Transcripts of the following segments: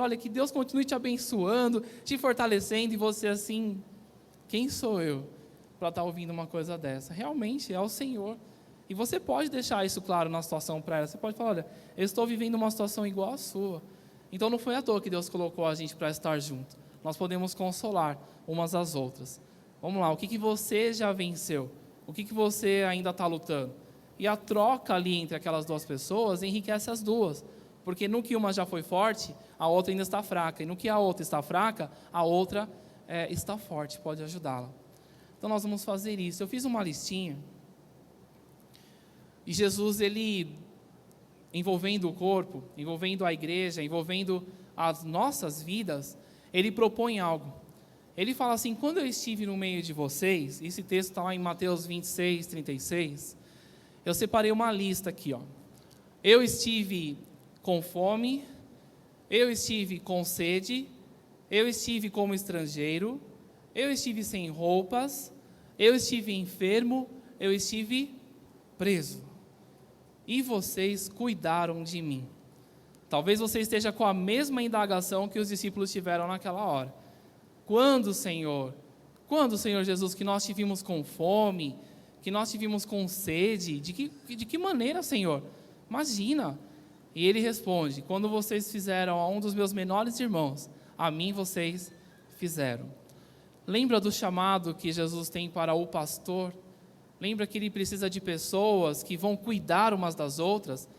olha, que Deus continue te abençoando, te fortalecendo, e você assim, quem sou eu para estar ouvindo uma coisa dessa? Realmente é o Senhor. E você pode deixar isso claro na situação para ela. Você pode falar, olha, eu estou vivendo uma situação igual à sua. Então não foi à toa que Deus colocou a gente para estar junto. Nós podemos consolar umas às outras. Vamos lá, o que você já venceu? O que você ainda está lutando? E a troca ali entre aquelas duas pessoas enriquece as duas. Porque no que uma já foi forte, a outra ainda está fraca. E no que a outra está fraca, a outra está forte, pode ajudá-la. Então nós vamos fazer isso. Eu fiz uma listinha. E Jesus, ele, envolvendo o corpo, envolvendo a igreja, envolvendo as nossas vidas, ele propõe algo. Ele fala assim, quando eu estive no meio de vocês, esse texto está lá em Mateus 26, 36, eu separei uma lista aqui, ó. Eu estive com fome, eu estive com sede, eu estive como estrangeiro, eu estive sem roupas, eu estive enfermo, eu estive preso. E vocês cuidaram de mim. Talvez você esteja com a mesma indagação que os discípulos tiveram naquela hora. Quando, Senhor Jesus, que nós tivemos com fome, que nós tivemos com sede, de que maneira, Senhor? Imagina. E ele responde, quando vocês fizeram a um dos meus menores irmãos, a mim vocês fizeram. Lembra do chamado que Jesus tem para o pastor? Lembra que ele precisa de pessoas que vão cuidar umas das outras,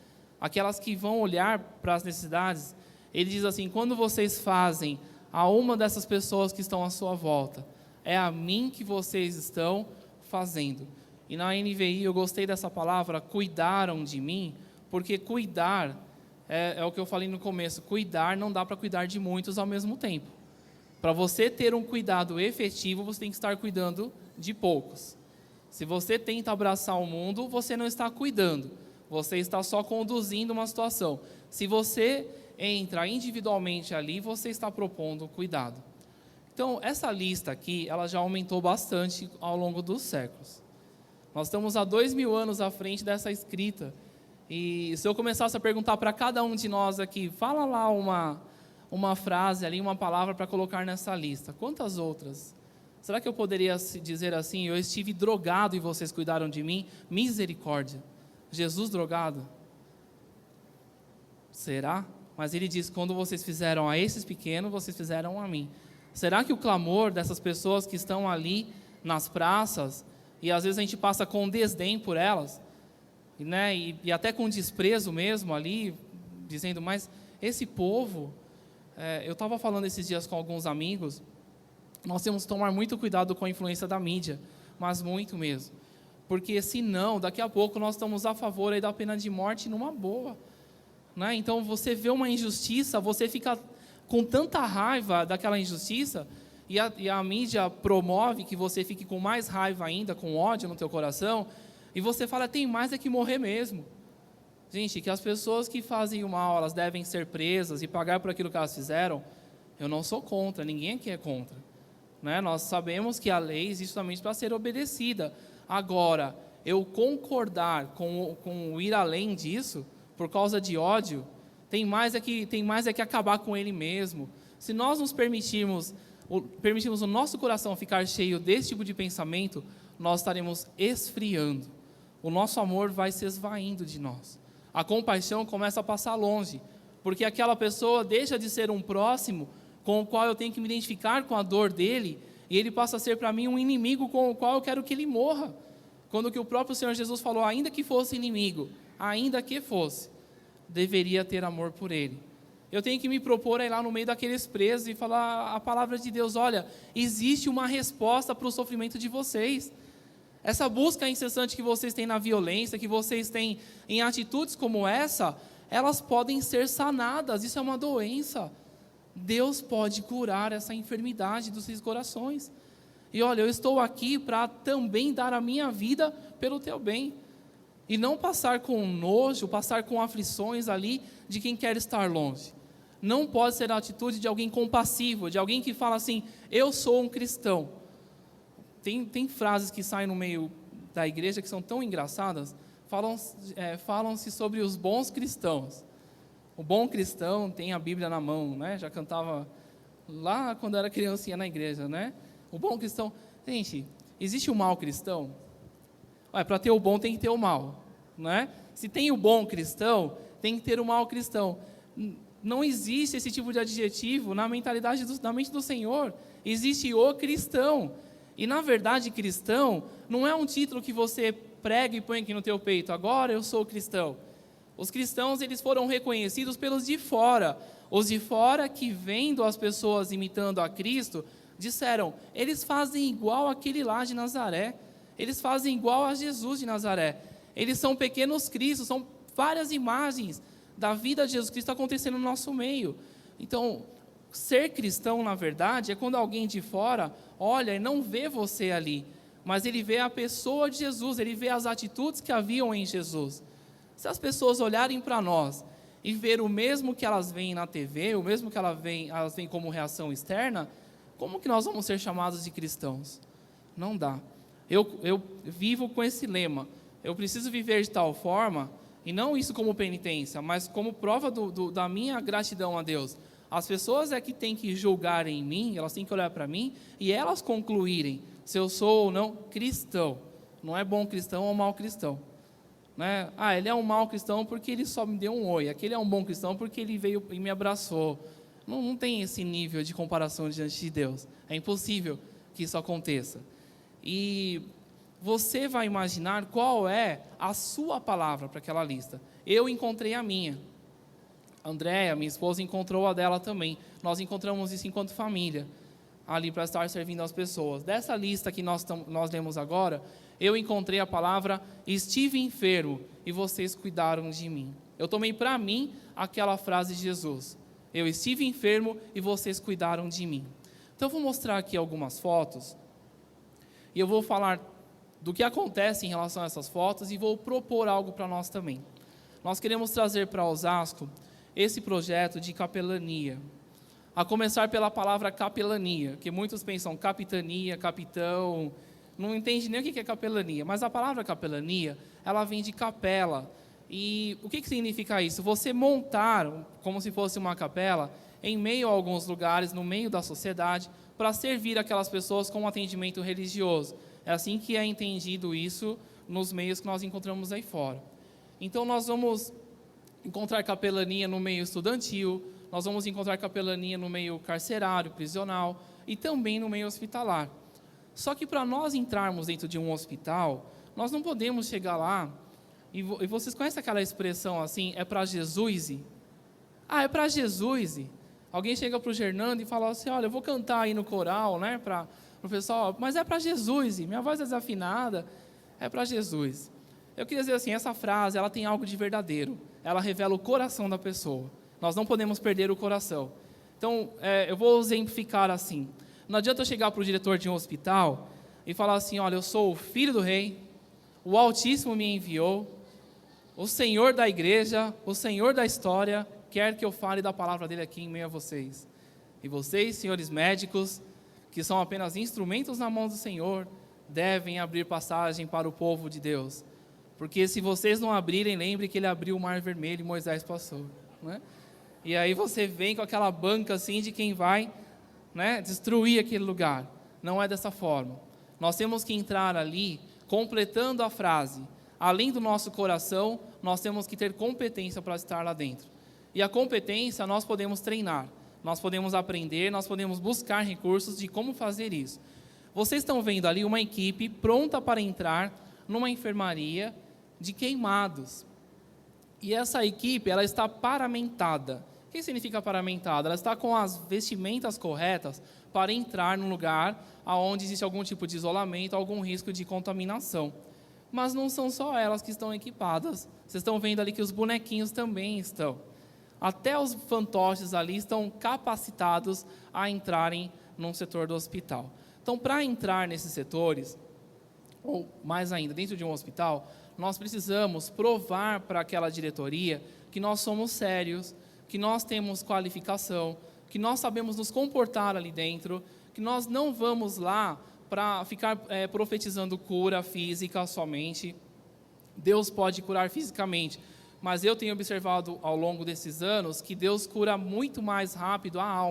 aquelas que vão olhar para as necessidades. Ele diz assim, quando vocês fazem a uma dessas pessoas que estão à sua volta, é a mim que vocês estão fazendo. E na NVI eu gostei dessa palavra, cuidaram de mim, porque cuidar, é o que eu falei no começo, cuidar não dá para cuidar de muitos ao mesmo tempo. Para você ter um cuidado efetivo, você tem que estar cuidando de poucos. Se você tenta abraçar o mundo, você não está cuidando, você está só conduzindo uma situação. Se você entra individualmente ali, você está propondo cuidado. Então, essa lista aqui, ela já aumentou bastante ao longo dos séculos. Nós estamos há 2000 anos à frente dessa escrita. E se eu começasse a perguntar para cada um de nós aqui, fala lá uma frase ali, uma palavra para colocar nessa lista. Quantas outras? Será que eu poderia dizer assim, eu estive drogado e vocês cuidaram de mim? Misericórdia. Jesus drogado? Será? Mas ele diz, quando vocês fizeram a esses pequenos, vocês fizeram a mim. Será que o clamor dessas pessoas que estão ali nas praças, e às vezes a gente passa com desdém por elas, né, e até com desprezo mesmo ali, dizendo, mas esse povo, eu estava falando esses dias com alguns amigos, nós temos que tomar muito cuidado com a influência da mídia, mas muito mesmo, porque senão, daqui a pouco nós estamos a favor aí da pena de morte numa boa, né? Então você vê uma injustiça, você fica com tanta raiva daquela injustiça, e a mídia promove que você fique com mais raiva ainda, com ódio no teu coração, e você fala, tem mais é que morrer mesmo. Gente, que as pessoas que fazem o mal, elas devem ser presas e pagar por aquilo que elas fizeram, eu não sou contra, ninguém aqui é contra, né? Nós sabemos que a lei existe somente para ser obedecida. Agora, eu concordar com ir além disso, por causa de ódio, tem mais é que acabar com ele mesmo. Se nós nos permitirmos o nosso coração ficar cheio desse tipo de pensamento, nós estaremos esfriando. O nosso amor vai se esvaindo de nós. A compaixão começa a passar longe, porque aquela pessoa deixa de ser um próximo com o qual eu tenho que me identificar com a dor dele, e ele passa a ser para mim um inimigo com o qual eu quero que ele morra. Quando que o próprio Senhor Jesus falou, ainda que fosse inimigo, ainda que fosse, deveria ter amor por ele. Eu tenho que me propor a ir lá no meio daqueles presos e falar a palavra de Deus, olha, existe uma resposta para o sofrimento de vocês. Essa busca incessante que vocês têm na violência, que vocês têm em atitudes como essa, elas podem ser sanadas, isso é uma doença. Deus pode curar essa enfermidade dos seus corações. E olha, eu estou aqui para também dar a minha vida pelo teu bem. E não passar com nojo, passar com aflições ali de quem quer estar longe. Não pode ser a atitude de alguém compassivo, de alguém que fala assim, eu sou um cristão. Tem frases que saem no meio da igreja que são tão engraçadas, falam-se sobre os bons cristãos. O bom cristão tem a Bíblia na mão, né? Já cantava lá quando era criancinha na igreja, né? O bom cristão... Gente, existe o mal cristão? Para ter o bom tem que ter o mal, né? Se tem o bom cristão, tem que ter o mal cristão. Não existe esse tipo de adjetivo na mentalidade, na mente do Senhor. Existe o cristão. E, na verdade, cristão não é um título que você prega e põe aqui no teu peito. Agora eu sou cristão. Os cristãos, eles foram reconhecidos pelos de fora. Os de fora que, vendo as pessoas imitando a Cristo, disseram, eles fazem igual aquele lá de Nazaré. Eles fazem igual a Jesus de Nazaré. Eles são pequenos cristos, são várias imagens da vida de Jesus Cristo acontecendo no nosso meio. Então, ser cristão, na verdade, é quando alguém de fora olha e não vê você ali, mas ele vê a pessoa de Jesus, ele vê as atitudes que haviam em Jesus. Se as pessoas olharem para nós e ver o mesmo que elas veem na TV, o mesmo que elas veem como reação externa, como que nós vamos ser chamados de cristãos? Não dá. Eu vivo com esse lema. Eu preciso viver de tal forma, e não isso como penitência, mas como prova da minha gratidão a Deus. As pessoas é que têm que julgar em mim, elas têm que olhar para mim, e elas concluírem se eu sou ou não cristão. Não é bom cristão ou mau cristão. Né? Ele é um mau cristão porque ele só me deu um oi. Aquele é um bom cristão porque ele veio e me abraçou. Não tem esse nível de comparação diante de Deus. É impossível que isso aconteça. E você vai imaginar qual é a sua palavra para aquela lista. Eu encontrei a minha. Andréia, minha esposa, encontrou a dela também. Nós encontramos isso enquanto família, ali para estar servindo as pessoas. Dessa lista que nós lemos agora, eu encontrei a palavra estive enfermo e vocês cuidaram de mim. Eu tomei para mim aquela frase de Jesus. Eu estive enfermo e vocês cuidaram de mim. Então, eu vou mostrar aqui algumas fotos e eu vou falar do que acontece em relação a essas fotos e vou propor algo para nós também. Nós queremos trazer para Osasco esse projeto de capelania, a começar pela palavra capelania, que muitos pensam capitania, capitão, não entende nem o que é capelania, mas a palavra capelania, ela vem de capela. E o que significa isso? Você montar, como se fosse uma capela, em meio a alguns lugares, no meio da sociedade, para servir aquelas pessoas com um atendimento religioso. É assim que é entendido isso nos meios que nós encontramos aí fora. Então, nós vamos encontrar capelania no meio estudantil, nós vamos encontrar capelania no meio carcerário, prisional e também no meio hospitalar. Só que para nós entrarmos dentro de um hospital, nós não podemos chegar lá, e vocês conhecem aquela expressão assim, é para Jesus? É para Jesus. Alguém chega para o Gernando e fala assim, olha, eu vou cantar aí no coral, né, para o pessoal, mas é para Jesus, minha voz é desafinada, é para Jesus. Eu queria dizer assim, essa frase, ela tem algo de verdadeiro, ela revela o coração da pessoa, nós não podemos perder o coração. Então, eu vou exemplificar assim, não adianta eu chegar para o diretor de um hospital e falar assim, olha, eu sou o filho do rei, o Altíssimo me enviou, o Senhor da igreja, o Senhor da história, quer que eu fale da palavra dele aqui em meio a vocês. E vocês, senhores médicos, que são apenas instrumentos na mão do Senhor, devem abrir passagem para o povo de Deus. Porque se vocês não abrirem, lembre que ele abriu o mar vermelho e Moisés passou. Né? E aí você vem com aquela banca assim de quem vai, né, destruir aquele lugar. Não é dessa forma. Nós temos que entrar ali, completando a frase. Além do nosso coração, nós temos que ter competência para estar lá dentro. E a competência nós podemos treinar. Nós podemos aprender, nós podemos buscar recursos de como fazer isso. Vocês estão vendo ali uma equipe pronta para entrar numa enfermaria de queimados. E essa equipe, ela está paramentada. O que significa paramentada? Ela está com as vestimentas corretas para entrar num lugar onde existe algum tipo de isolamento, algum risco de contaminação. Mas não são só elas que estão equipadas. Vocês estão vendo ali que os bonequinhos também estão. Até os fantoches ali estão capacitados a entrarem num setor do hospital. Então, para entrar nesses setores, ou mais ainda, dentro de um hospital, nós precisamos provar para aquela diretoria que nós somos sérios, que nós temos qualificação, que nós sabemos nos comportar ali dentro, que nós não vamos lá para ficar profetizando cura física somente. Deus pode curar fisicamente, mas eu tenho observado ao longo desses anos que Deus cura muito mais rápido a alma.